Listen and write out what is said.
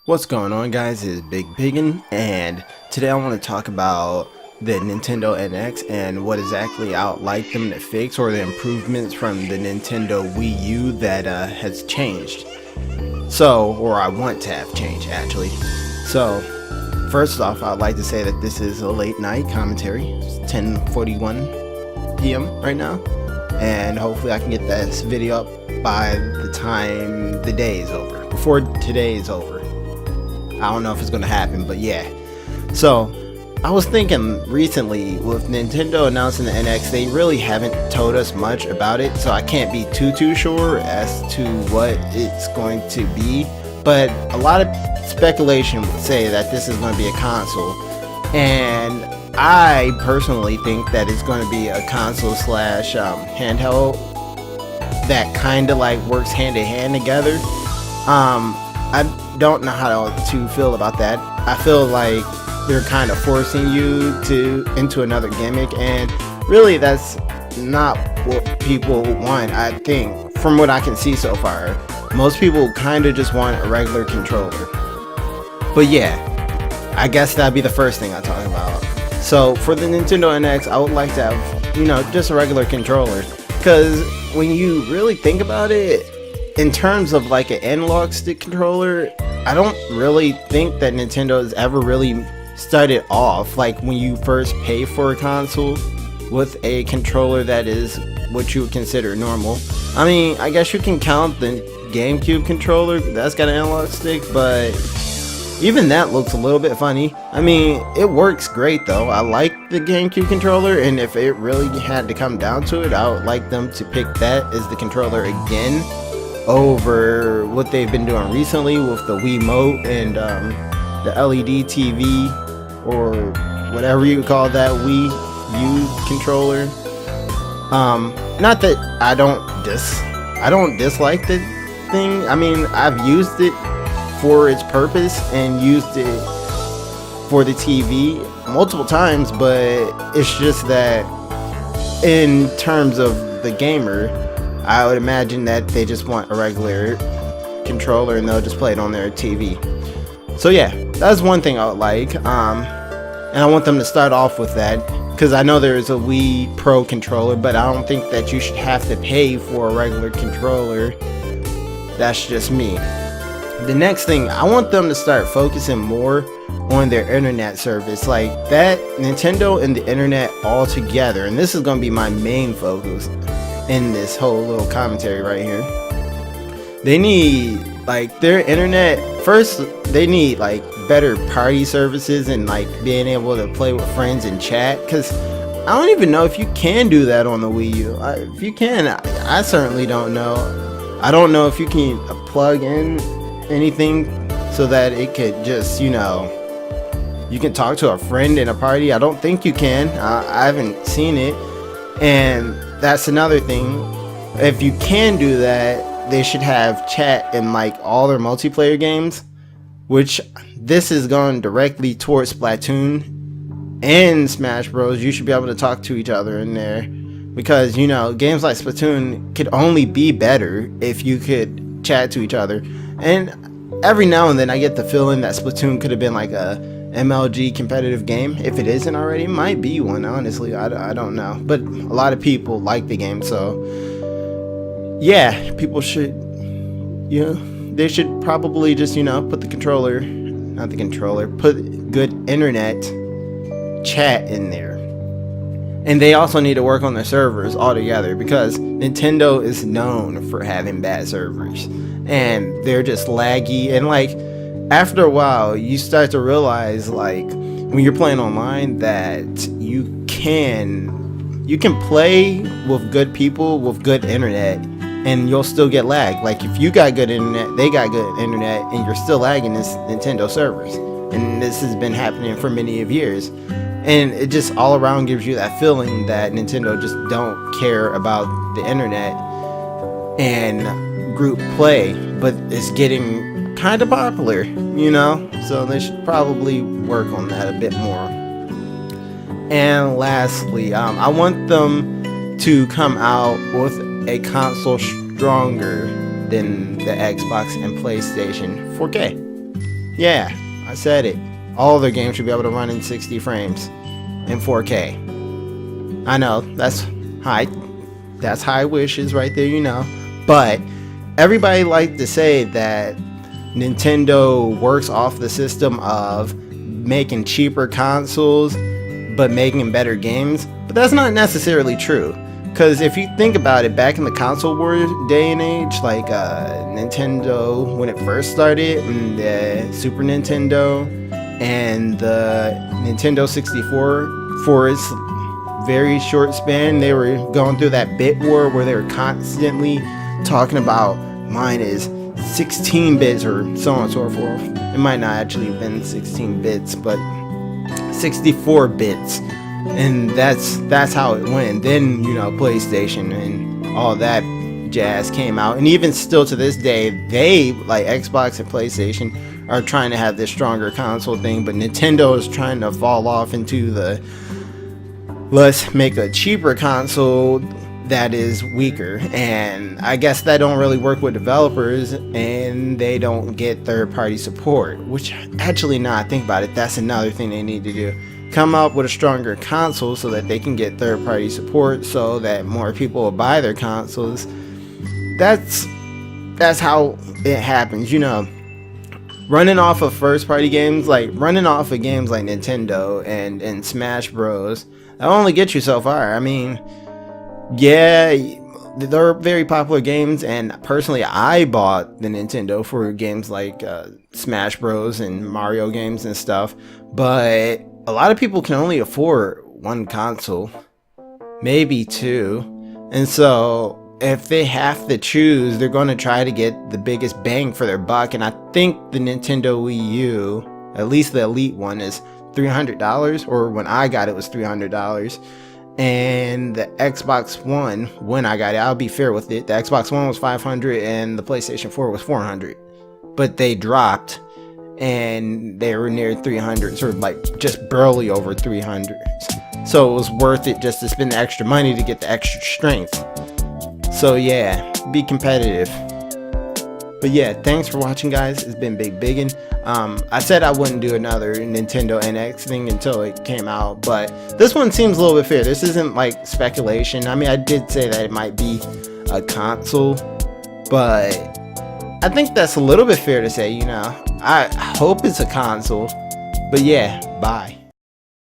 What's going on, guys? It's bigbiggn, and today I want to talk about the Nintendo NX and what exactly I would like them to fix, or the improvements from the Nintendo Wii U that has changed. Or I want to have changed, actually. So, first off, I'd like to say that this is a late night commentary. It's 10:41 p.m. right now, and hopefully I can get this video up by the time the day is over, before today is over. I don't know if it's gonna happen, but yeah. So I was thinking recently, with Nintendo announcing the NX, they really haven't told us much about it, so I can't be too sure as to what it's going to be. But a lot of speculation would say that this is going to be a console, and I personally think that it's going to be a console slash handheld that kind of like works hand in hand together. I don't know how to feel about that. I feel like they're kind of forcing you into another gimmick, and really that's not what people want. I think from what I can see so far, most people kind of just want a regular controller. But yeah, I guess that'd be the first thing I talk about. So for the Nintendo NX, I would like to have, just a regular controller, because when you really think about it, in terms of like an analog stick controller, I don't really think that Nintendo has ever really started off like when you first pay for a console with a controller that is what you would consider normal. I mean, I guess you can count the GameCube controller, that's got an analog stick, but even that looks a little bit funny. I mean, it works great though. I like the GameCube controller, and if it really had to come down to it, I would like them to pick that as the controller again over what they've been doing recently with the Wiimote and the LED TV, or whatever you call that Wii U controller. Not that I don't dislike the thing. I mean, I've used it for its purpose and used it for the TV multiple times, but it's just that in terms of the gamer, I would imagine that they just want a regular controller and they'll just play it on their TV. So yeah, that's one thing I would like, and I want them to start off with that, because I know there's a Wii Pro controller, but I don't think that you should have to pay for a regular controller. That's just me. The next thing, I want them to start focusing more on their internet service, like that, Nintendo and the internet all together, and this is going to be my main focus in this whole little commentary right here. They need like their internet first. They need like better party services and like being able to play with friends and chat, because I don't even know if you can do that on the Wii U. If you can, I certainly don't know. I don't know if you can plug in anything so that it could just, you can talk to a friend in a party. I don't think you can. I haven't seen it. And that's another thing. If you can do that, they should have chat in like all their multiplayer games, which this is going directly towards Splatoon and Smash Bros. You should be able to talk to each other in there, because games like Splatoon could only be better if you could chat to each other. And every now and then I get the feeling that Splatoon could have been like a MLG competitive game. If it isn't already, it might be one, honestly. I don't know, but a lot of people like the game, so yeah, people should, they should probably just put the controller, not the controller, put good internet chat in there. And they also need to work on their servers altogether, because Nintendo is known for having bad servers, and they're just laggy, and like after a while you start to realize, like when you're playing online, that you can play with good people with good internet and you'll still get lag. Like if you got good internet, they got good internet, and you're still lagging this Nintendo servers. And this has been happening for many of years, and it just all around gives you that feeling that Nintendo just don't care about the internet and group play, but it's getting kind of popular, so they should probably work on that a bit more. And lastly, I want them to come out with a console stronger than the Xbox and PlayStation 4K. Yeah, I said it. All their games should be able to run in 60 frames in 4K. I know that's high wishes right there, you know. But everybody like to say that Nintendo works off the system of making cheaper consoles but making better games, but that's not necessarily true. Because if you think about it, back in the console war day and age, like Nintendo when it first started, and the Super Nintendo and the Nintendo 64, for its very short span, they were going through that bit war where they were constantly talking about mine is 16 bits or so on and so forth. It might not actually have been 16 bits, but 64 bits. And that's how it went. Then, you know, PlayStation and all that jazz came out. And even still to this day, they, like Xbox and PlayStation, are trying to have this stronger console thing, but Nintendo is trying to fall off into the let's make a cheaper console that is weaker. And I guess that don't really work with developers, and they don't get third-party support, which actually, now I think about it, that's another thing they need to do. Come up with a stronger console so that they can get third-party support, so that more people will buy their consoles. That's how it happens, you know. Running off of first-party games, like running off of games like Nintendo and Smash Bros, that only gets you so far. I mean, yeah, they're very popular games, and personally, I bought the Nintendo for games like Smash Bros and Mario games and stuff, but a lot of people can only afford one console, maybe two, and so if they have to choose, they're going to try to get the biggest bang for their buck. And I think the Nintendo Wii U, at least the Elite one, is $300, or when I got it was $300. And the Xbox One, when I got it, I'll be fair with it, the Xbox One was $500 and the PlayStation 4 was $400. But they dropped and they were near $300, sort of like just barely over $300. So it was worth it just to spend the extra money to get the extra strength. So yeah, be competitive. But yeah, thanks for watching, guys. It's been bigbiggn. I said I wouldn't do another Nintendo NX thing until it came out, but this one seems a little bit fair. This isn't like speculation. I mean, I did say that it might be a console, but I think that's a little bit fair to say, you know. I hope it's a console. But yeah, bye.